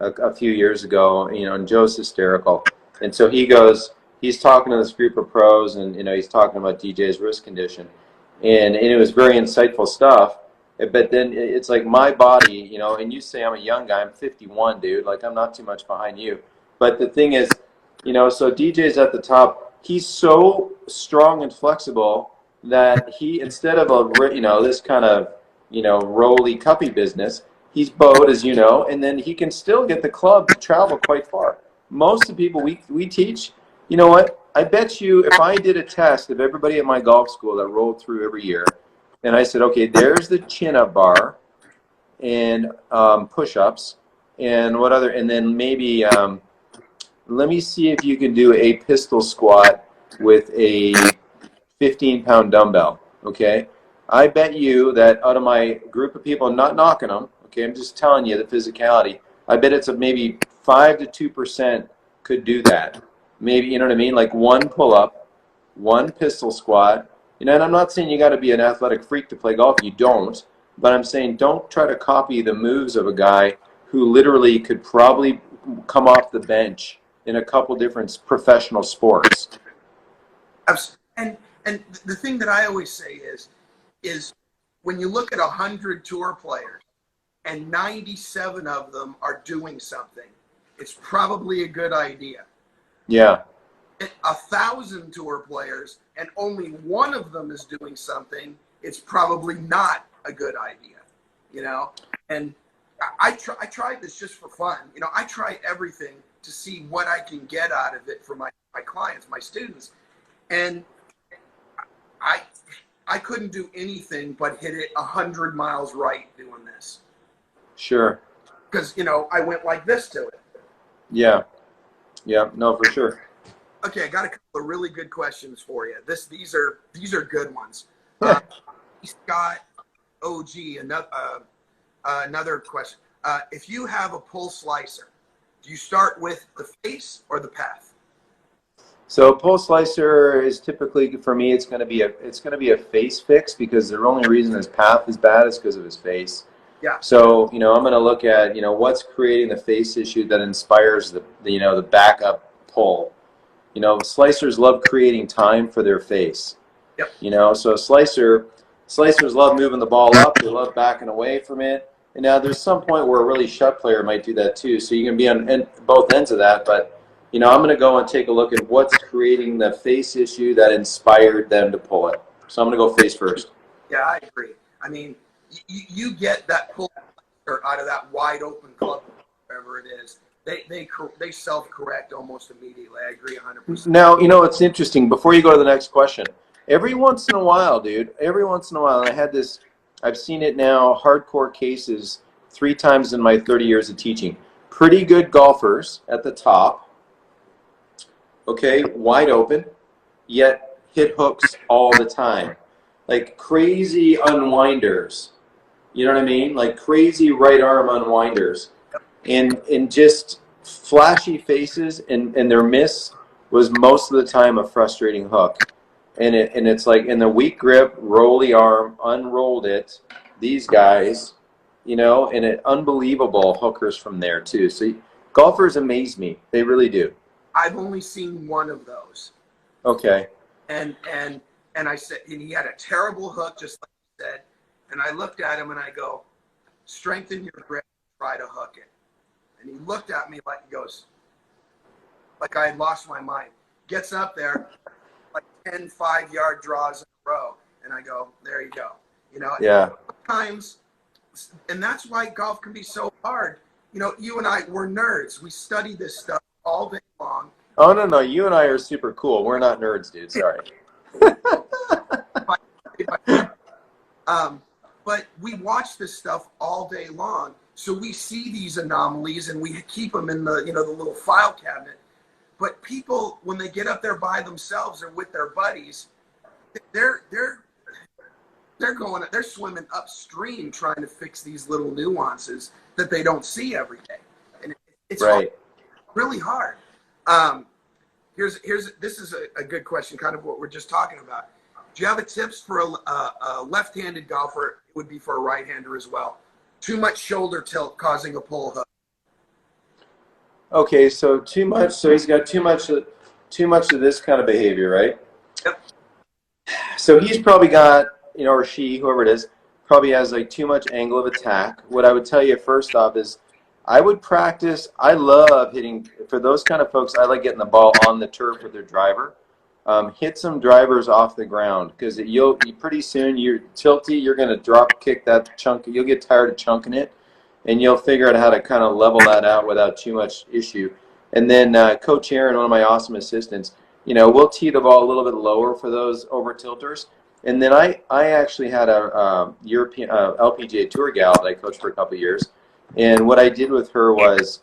a few years ago, and Joe's hysterical. And so he's talking to this group of pros, and, he's talking about DJ's wrist condition. And it was very insightful stuff. But then it's like my body, and you say I'm a young guy, I'm 51, dude. Like, I'm not too much behind you. But the thing is, so DJ's at the top. He's so strong and flexible that he, instead of this kind of, roly cuppy business, he's bowed, as you know, and then he can still get the club to travel quite far. Most of the people we teach, you know what? I bet you if I did a test of everybody at my golf school that rolled through every year, and I said, okay, there's the chin-up bar and push-ups, and what other, and then maybe let me see if you can do a pistol squat with a 15-pound dumbbell, okay? I bet you that out of my group of people, I'm not knocking them, okay, I'm just telling you the physicality, I bet it's maybe 5 to 2% could do that. Maybe, you know what I mean? Like one pull-up, one pistol squat. You know, and I'm not saying you got to be an athletic freak to play golf. You don't. But I'm saying don't try to copy the moves of a guy who literally could probably come off the bench in a couple different professional sports. And the thing that I always say is when you look at 100 tour players and 97 of them are doing something, it's probably a good idea. Yeah. 1,000 tour players and only one of them is doing something, it's probably not a good idea, you know? And I tried this just for fun. You know, I try everything to see what I can get out of it for my clients, my students. And I couldn't do anything but hit it 100 miles right doing this. Sure. Because, you know, I went like this to it. Yeah. Yeah, no, for sure. Okay, I got a couple of really good questions for you. These are good ones. Scott OG, another question. If you have a pull slicer, do you start with the face or the path? So pull slicer is typically, for me, it's going to be a face fix, because the only reason his path is bad is because of his face. Yeah. So, you know, I'm going to look at, you know, what's creating the face issue that inspires the backup pull. You know, slicers love creating time for their face. Yep. You know, so slicers love moving the ball up. They love backing away from it. And now there's some point where a really shut player might do that too. So you can be on both ends of that. But, you know, I'm going to go and take a look at what's creating the face issue that inspired them to pull it. So I'm going to go face first. Yeah, I agree. I mean, you get that pull out of that wide open club, whatever it is. They self-correct almost immediately. I agree 100%. Now, you know, it's interesting. Before you go to the next question, every once in a while, dude, and I've seen it now, hardcore cases 3 times in my 30 years of teaching. Pretty good golfers at the top, okay, wide open, yet hit hooks all the time. Like crazy unwinders. You know what I mean? Like crazy right arm unwinders. And just flashy faces, and their miss was most of the time a frustrating hook. And it's like in the weak grip, rolly arm, unrolled it, these guys, you know, and unbelievable hookers from there too. So golfers amaze me. They really do. I've only seen one of those. Okay. And I said, and he had a terrible hook, just like you said. And I looked at him and I go, strengthen your grip, try to hook it. And he looked at me like, he goes, like I had lost my mind. Gets up there, like 10 5-yard draws in a row. And I go, there you go. You know, yeah. Sometimes, and that's why golf can be so hard. You know, you and I, we're nerds. We study this stuff all day long. Oh, no. You and I are super cool. We're not nerds, dude. Sorry. But we watch this stuff all day long. So we see these anomalies and we keep them in the, you know, the little file cabinet. But people, when they get up there by themselves or with their buddies, they're swimming upstream trying to fix these little nuances that they don't see every day. And it's right. hard, really hard. This is a good question, kind of what we're just talking about. Do you have a tips for a left-handed golfer? It would be for a right-hander as well. Too much shoulder tilt causing a pull hook. Okay, so too much. So he's got too much of this kind of behavior, right? Yep. So he's probably got, you know, or she, whoever it is, probably has like too much angle of attack. What I would tell you first off is, I would practice. I love hitting, for those kind of folks, I like getting the ball on the turf with their driver. Hit some drivers off the ground, because you'll pretty soon, you're tilty, you're going to drop kick that chunk. You'll get tired of chunking it, and you'll figure out how to kind of level that out without too much issue. And then Coach Aaron, one of my awesome assistants, you know, we'll tee the ball a little bit lower for those over tilters. And then I actually had a European LPGA Tour gal that I coached for a couple of years. And what I did with her was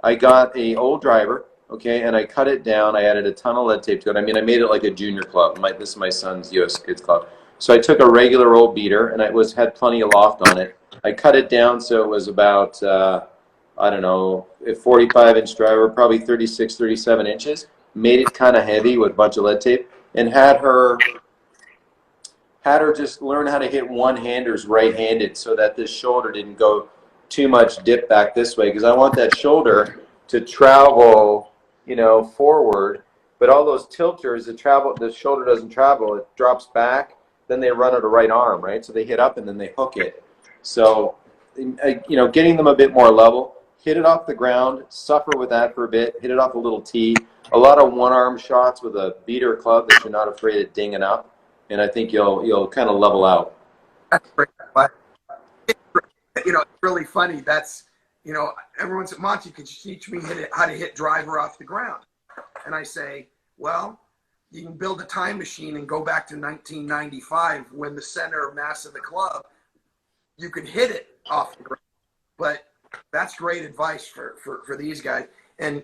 I got a old driver, okay, and I cut it down. I added a ton of lead tape to it. I mean, I made it like a junior club. This is my son's U.S. Kids Club. So I took a regular old beater, and it had plenty of loft on it. I cut it down so it was about, I don't know, a 45-inch driver, probably 36, 37 inches. Made it kind of heavy with a bunch of lead tape, and had her just learn how to hit one-handers right-handed so that this shoulder didn't go too much dip back this way, because I want that shoulder to travel, forward. But all those tilters, the shoulder doesn't travel, it drops back, then they run at a right arm, right? So they hit up and then they hook it. So, getting them a bit more level, hit it off the ground, suffer with that for a bit, hit it off a little tee. A lot of one-arm shots with a beater club that you're not afraid of dinging up. And I think you'll kind of level out. That's great. It's really funny. That's, everyone said, Monty, could you teach me how to hit driver off the ground? And I say, well, you can build a time machine and go back to 1995 when the center of mass of the club, you can hit it off the ground. But that's great advice for these guys. And,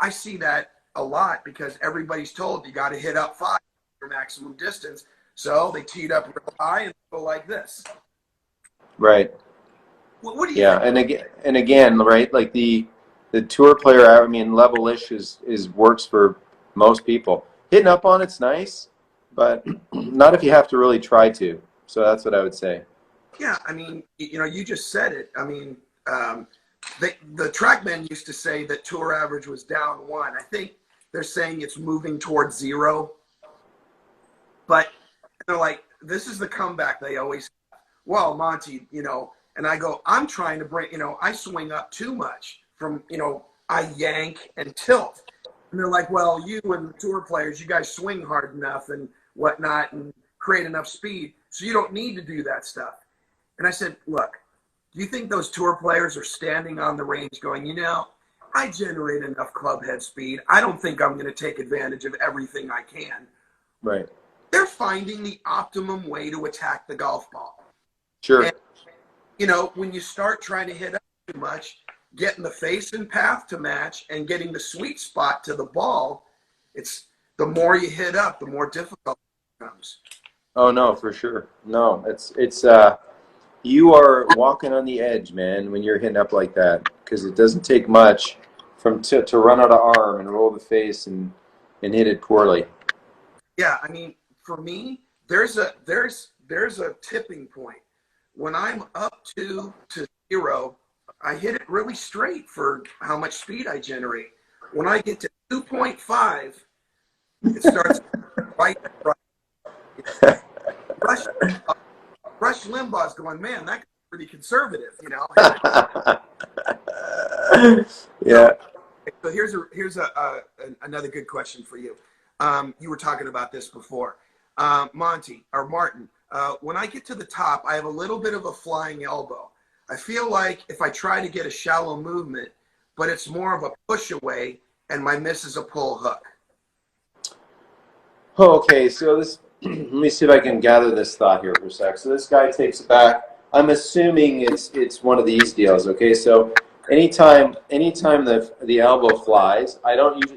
I see that a lot because everybody's told you got to hit up 5 for maximum distance. So they teed up real high and go like this. Right. What do you think? And again, right, like the tour player, I mean, level-ish works for most people. Hitting up on it's nice, but not if you have to really try to. So that's what I would say. Yeah, I mean, you just said it. I mean, the TrackMan used to say that tour average was down 1. I think they're saying it's moving towards 0. But they're like, this is the comeback they always have. Well, Monty, and I go, I'm trying to bring, I swing up too much from, I yank and tilt. And they're like, well, you and the tour players, you guys swing hard enough and whatnot and create enough speed, so you don't need to do that stuff. And I said, look, do you think those tour players are standing on the range going, I generate enough club head speed. I don't think I'm going to take advantage of everything I can. Right. They're finding the optimum way to attack the golf ball. Sure. And, when you start trying to hit up too much, getting the face and path to match and getting the sweet spot to the ball, it's the more you hit up, the more difficult it becomes. Oh, no, for sure. No, it's you are walking on the edge, man, when you're hitting up like that, because it doesn't take much to run out of arm and roll the face and hit it poorly. Yeah, I mean, for me, there's a tipping point. When I'm up to 0, I hit it really straight for how much speed I generate. When I get to 2.5, it starts right. Rush Limbaugh's going, man, that's pretty conservative, Yeah. So here's another good question for you. You were talking about this before. Monty or Martin, when I get to the top, I have a little bit of a flying elbow. I feel like if I try to get a shallow movement, but it's more of a push away and my miss is a pull hook. Okay, so let me see if I can gather this thought here for a sec. So this guy takes it back. I'm assuming it's one of these deals. Okay, so anytime the elbow flies,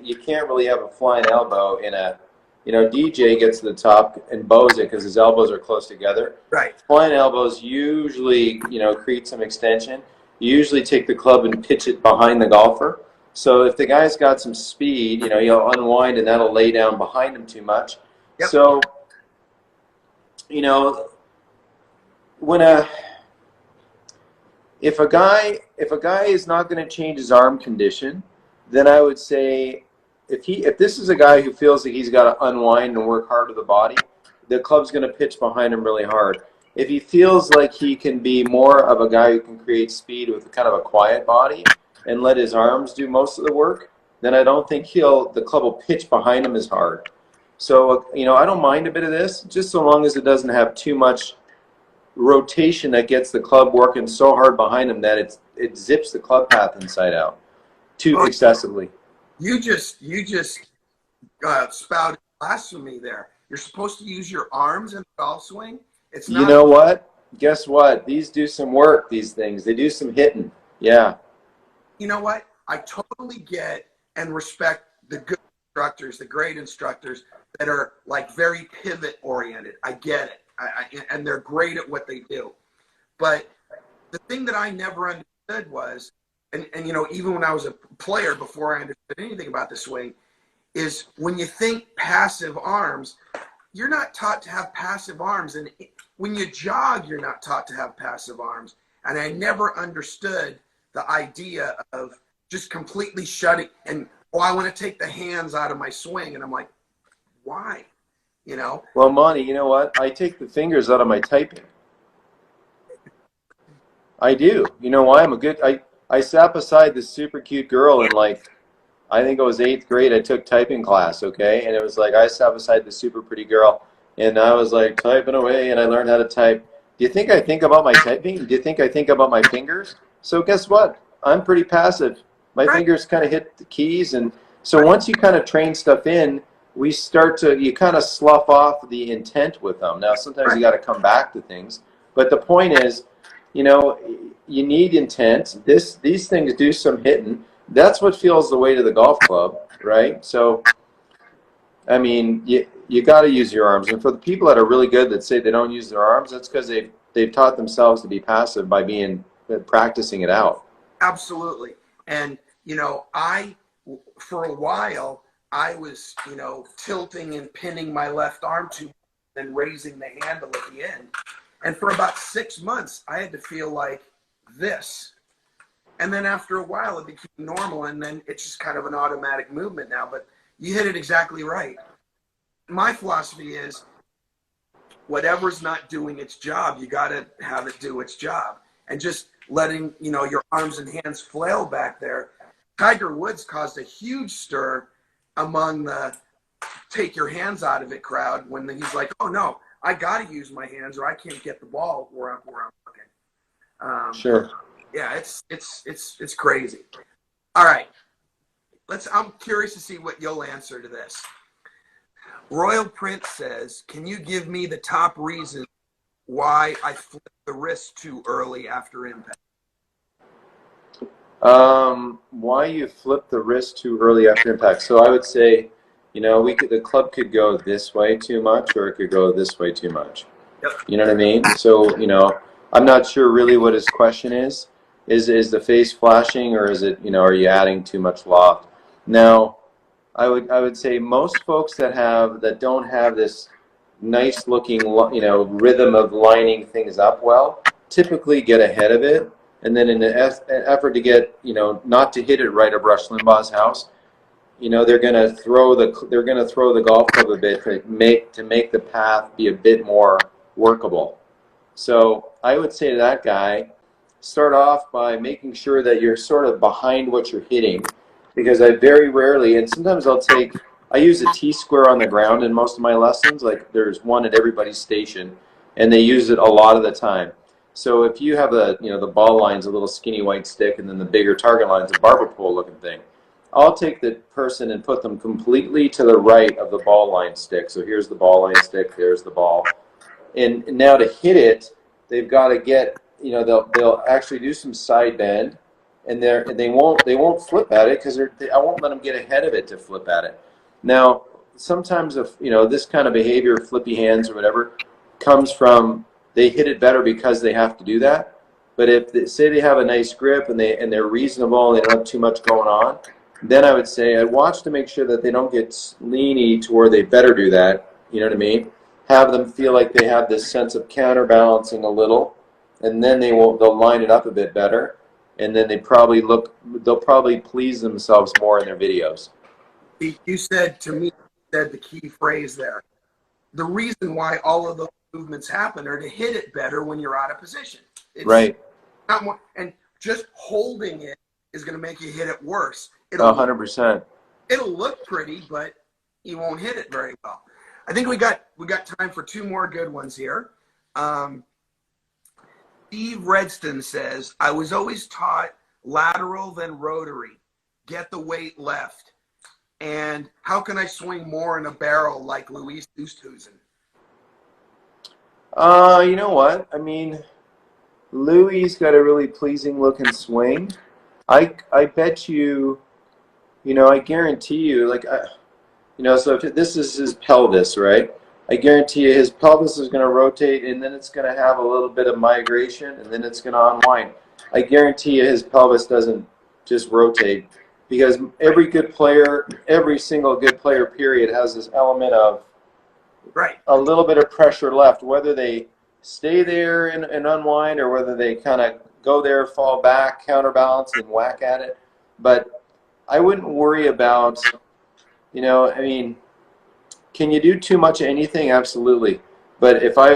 you can't really have a flying elbow in a, DJ gets to the top and bows it because his elbows are close together. Right. Flying elbows usually, create some extension. You usually take the club and pitch it behind the golfer. So if the guy's got some speed, he'll unwind and that'll lay down behind him too much. Yep. So, if a guy is not going to change his arm condition, then I would say if this is a guy who feels that he's got to unwind and work hard with the body, the club's going to pitch behind him really hard. If he feels like he can be more of a guy who can create speed with kind of a quiet body and let his arms do most of the work, then I don't think the club will pitch behind him as hard. So, I don't mind a bit of this, just so long as it doesn't have too much rotation that gets the club working so hard behind him that it zips the club path inside out too excessively. You just spouted blasphemy there. You're supposed to use your arms in the golf swing. It's not. You know what? Guess what? These do some work, these things. They do some hitting. Yeah. You know what? I totally get and respect the good instructors, the great instructors that are like very pivot oriented. I get it. And they're great at what they do. But the thing that I never understood was, and you know, even when I was a player before I understood anything about the swing, is when you think passive arms, you're not taught to have passive arms. And when you jog, you're not taught to have passive arms. And I never understood the idea of just completely shutting and, oh, I want to take the hands out of my swing. And I'm like, why? You know? Well, Monty, you know what? I take the fingers out of my typing. I do. You know why? I sat beside this super cute girl in like, I think it was 8th grade. I took typing class, okay? And it was like I sat beside this super pretty girl, and I was like typing away, and I learned how to type. Do you think I think about my typing? Do you think I think about my fingers? So guess what? I'm pretty passive. My Right. fingers kind of hit the keys, and so once you kind of train stuff in, you kind of slough off the intent with them. Now, sometimes you got to come back to things, but the point is, you know, you need intent. These things do some hitting. That's what feels the weight of the golf club, right? So, I mean, you got to use your arms. And for the people that are really good that say they don't use their arms, that's because they've taught themselves to be passive by practicing it out. Absolutely. And, you know, for a while, I was, you know, tilting and pinning my left arm to and raising the handle at the end. And for about 6 months, I had to feel like this. And then after a while, it became normal, and then it's just kind of an automatic movement now. But you hit it exactly right. My philosophy is whatever's not doing its job, you got to have it do its job. And just letting, you know, your arms and hands flail back there. Tiger Woods caused a huge stir among the take your hands out of it crowd when he's like, oh, no, I got to use my hands or I can't get the ball where I'm looking. Sure. Yeah, it's crazy. All right, I'm curious to see what you'll answer to this. Royal Prince says, can you give me the top reason why I flip the wrist too early after impact? Why you flip the wrist too early after impact? So I would say, you know, the club could go this way too much, or it could go this way too much. Yep. You know what I mean? So, you know, I'm not sure really what his question is. Is the face flashing, or is it, you know, are you adding too much loft? Now, I would say most folks that don't have this nice looking, you know, rhythm of lining things up well typically get ahead of it, and then in an effort to get, you know, not to hit it right at Rush Limbaugh's house, you know, they're gonna throw the golf club a bit to make the path be a bit more workable. So I would say to that guy, start off by making sure that you're sort of behind what you're hitting, because I very rarely, and sometimes I use a T-square on the ground in most of my lessons. Like there's one at everybody's station, and they use it a lot of the time. So if you have the ball line's a little skinny white stick, and then the bigger target line's a barber pole looking thing, I'll take the person and put them completely to the right of the ball line stick. So here's the ball line stick, there's the ball. And now to hit it, they've got to get, you know, they'll actually do some side bend, and they won't flip at it because I won't let them get ahead of it to flip at it. Now, sometimes if, you know, this kind of behavior, flippy hands or whatever, comes from they hit it better because they have to do that. But if say they have a nice grip and they're reasonable and they don't have too much going on, then I would say I'd watch to make sure that they don't get leany to where they better do that. You know what I mean? Have them feel like they have this sense of counterbalancing a little, and then they'll line it up a bit better, and then they'll probably please themselves more in their videos. You said to me, the key phrase there. The reason why all of those movements happen are to hit it better when you're out of position. It's Right. Not more, and just holding it is going to make you hit it worse. 100%. It'll look pretty, but you won't hit it very well. I think we got time for 2 more good ones here. Steve Redston says, I was always taught lateral then rotary. Get the weight left. And how can I swing more in a barrel like Luis Oosthuizen? You know what? I mean, Louis got a really pleasing looking swing. I bet you I guarantee you, like, so if this is his pelvis, right? I guarantee you his pelvis is going to rotate, and then it's going to have a little bit of migration, and then it's going to unwind. I guarantee you his pelvis doesn't just rotate, because every good player, every single good player, period, has this element of Right. a little bit of pressure left, whether they stay there and unwind, or whether they kind of go there, fall back, counterbalance, and whack at it. But I wouldn't worry about, I mean, can you do too much of anything? Absolutely. But if I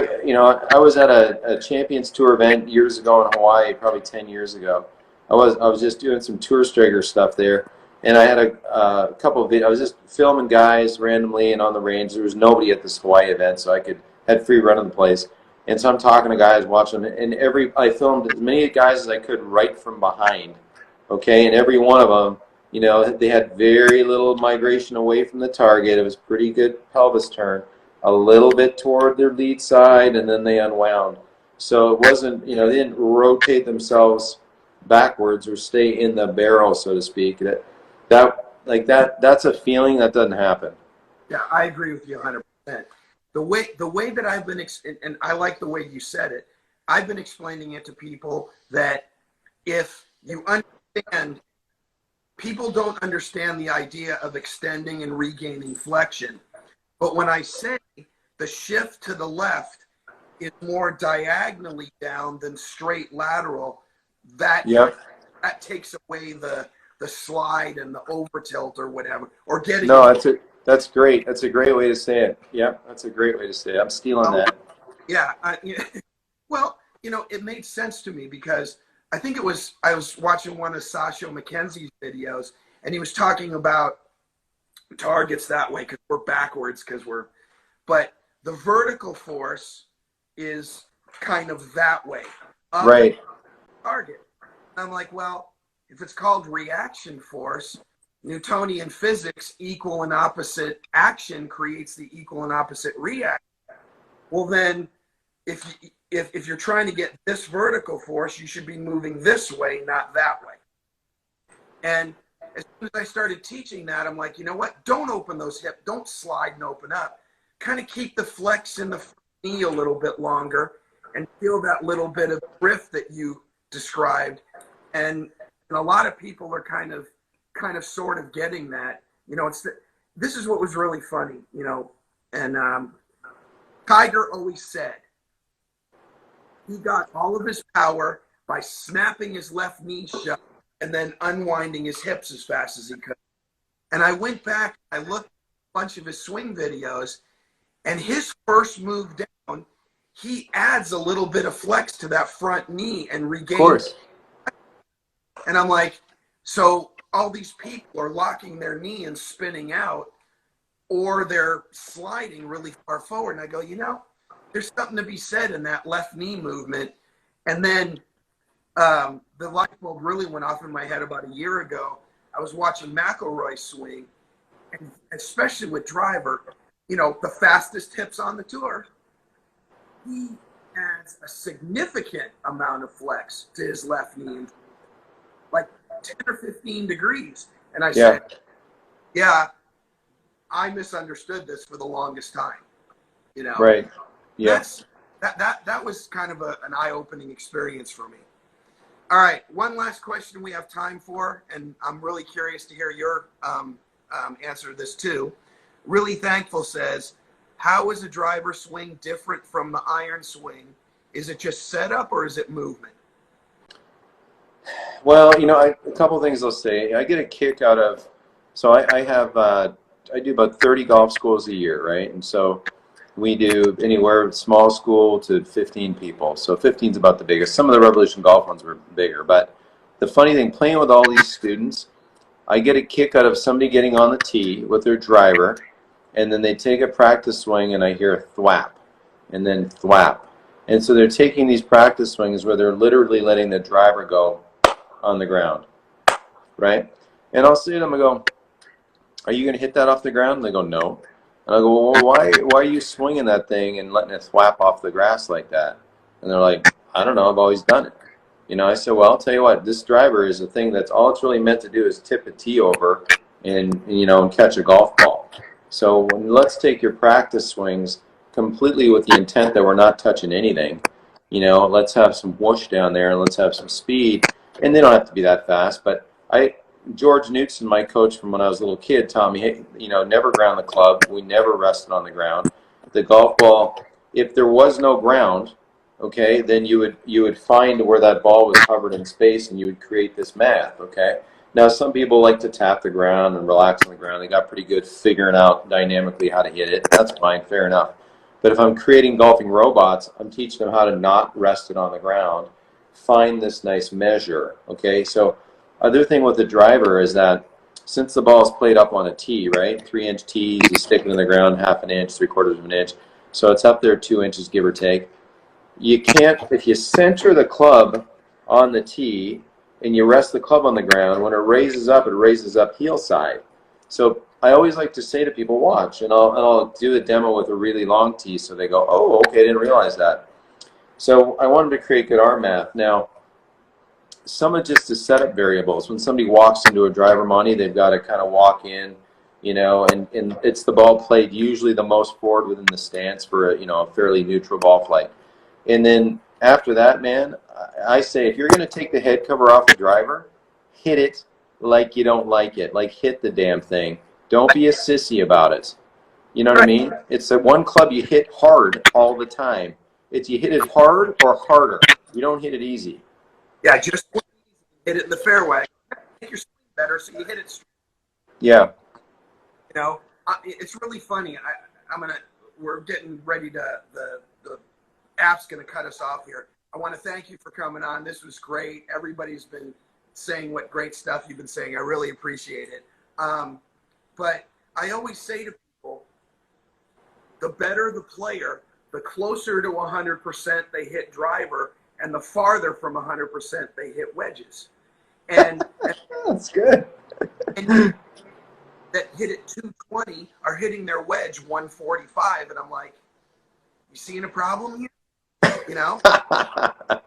was at a Champions Tour event years ago in Hawaii, probably 10 years ago. I was just doing some tour striker stuff there, and I had a couple of videos. I was just filming guys randomly and on the range. There was nobody at this Hawaii event, so I had free run of the place. And so I'm talking to guys, watching, and I filmed as many guys as I could right from behind. Okay, and every one of them, they had very little migration away from the target. It was pretty good pelvis turn, a little bit toward their lead side, and then they unwound. So it wasn't, they didn't rotate themselves backwards or stay in the barrel, so to speak. That's a feeling that doesn't happen. Yeah, I agree with you 100%. The way that I've been, and I like the way you said it, I've been explaining it to people that if you understand, people don't understand the idea of extending and regaining flexion. But when I say the shift to the left is more diagonally down than straight lateral, that Yep. that takes away the slide and the over tilt or whatever, or getting. No, that's great. That's a great way to say it. Yep, that's a great way to say it. I'm stealing that. Yeah. Well, it made sense to me because I think I was watching one of Sasha McKenzie's videos, and he was talking about targets that way because we're backwards but the vertical force is kind of that way. Right. Target. I'm like, well, if it's called reaction force, Newtonian physics, equal and opposite action creates the equal and opposite reaction. Well, then if you're trying to get this vertical force, you should be moving this way, not that way. And as soon as I started teaching that, I'm like, you know what? Don't open those hips. Don't slide and open up. Kind of keep the flex in the knee a little bit longer and feel that little bit of drift that you described. And a lot of people are kind of sort of getting that. This is what was really funny, and Tiger always said he got all of his power by snapping his left knee shut and then unwinding his hips as fast as he could. And I went back, I looked at a bunch of his swing videos, and his first move down, he adds a little bit of flex to that front knee and regains. Of course. And I'm like, so all these people are locking their knee and spinning out, or they're sliding really far forward. And I go, there's something to be said in that left knee movement. And then the light bulb really went off in my head about a year ago. I was watching McIlroy swing, and especially with driver, the fastest hips on the tour. He adds a significant amount of flex to his left knee, like 10 or 15 degrees. And I said, yeah, I misunderstood this for the longest time. Right. Yeah. That was kind of an eye-opening experience for me. All right, one last question we have time for, and I'm really curious to hear your answer to this too. Really Thankful says, how is a driver swing different from the iron swing? Is it just setup or is it movement? Well, a couple of things I'll say. I get a kick out of, so I do about 30 golf schools a year, right? And so we do anywhere small school to 15 people. So 15 is about the biggest. Some of the Revolution Golf ones were bigger. But the funny thing, playing with all these students, I get a kick out of somebody getting on the tee with their driver, and then they take a practice swing, and I hear a thwap, and then thwap. And so they're taking these practice swings where they're literally letting the driver go on the ground, right? And I'll say to them, I go, are you going to hit that off the ground? And they go, no. And I go, well, why are you swinging that thing and letting it thwap off the grass like that? And they're like, I don't know, I've always done it. I said, well, I'll tell you what, this driver is a thing that's all it's really meant to do is tip a tee over and catch a golf ball. So let's take your practice swings completely with the intent that we're not touching anything. Let's have some whoosh down there, and let's have some speed. And they don't have to be that fast. But George Knudsen, my coach from when I was a little kid, taught me, hey, never ground the club. We never rested on the ground. The golf ball, if there was no ground, okay, then you would find where that ball was covered in space, and you would create this math, okay? Now, some people like to tap the ground and relax on the ground. They got pretty good figuring out dynamically how to hit it. That's fine, fair enough. But if I'm creating golfing robots, I'm teaching them how to not rest it on the ground, find this nice measure, okay? So other thing with the driver is that since the ball is played up on a tee, right, 3-inch tees, you stick it in the ground 1/2 inch, 3/4 of an inch, so it's up there 2 inches, give or take. You can't, if you center the club on the tee and you rest the club on the ground, when it raises up heel side. So I always like to say to people, watch, and I'll do a demo with a really long tee, so they go, oh, okay, I didn't realize that. So I want them to create good arm math. Now, some of just the setup variables. When somebody walks into a driver money, they've got to kind of walk in, and it's the ball played usually the most forward within the stance for a fairly neutral ball flight. And then after that, man, I say if you're going to take the head cover off the driver, hit it like you don't like it. Like, hit the damn thing. Don't be a sissy about it. You know what I mean? It's the one club you hit hard all the time. It's you hit it hard or harder. You don't hit it easy. Yeah, just hit it in the fairway. Make your swing better so you hit it straight. Yeah. It's really funny. We're getting ready to, the app's going to cut us off here. I want to thank you for coming on. This was great. Everybody's been saying what great stuff you've been saying. I really appreciate it. But I always say to people, the better the player, the closer to 100% they hit driver, and the farther from 100% they hit wedges. And that's good. And that hit it 220 are hitting their wedge 145, and I'm like, you seeing a problem here? I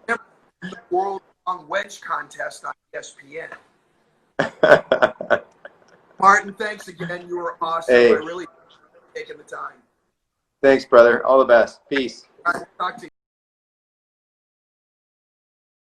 never did the world long wedge contest on ESPN. Martin, thanks again. You were awesome. Hey. I really appreciate you taking the time. Thanks, brother. All the best. Peace. All right, talk to you.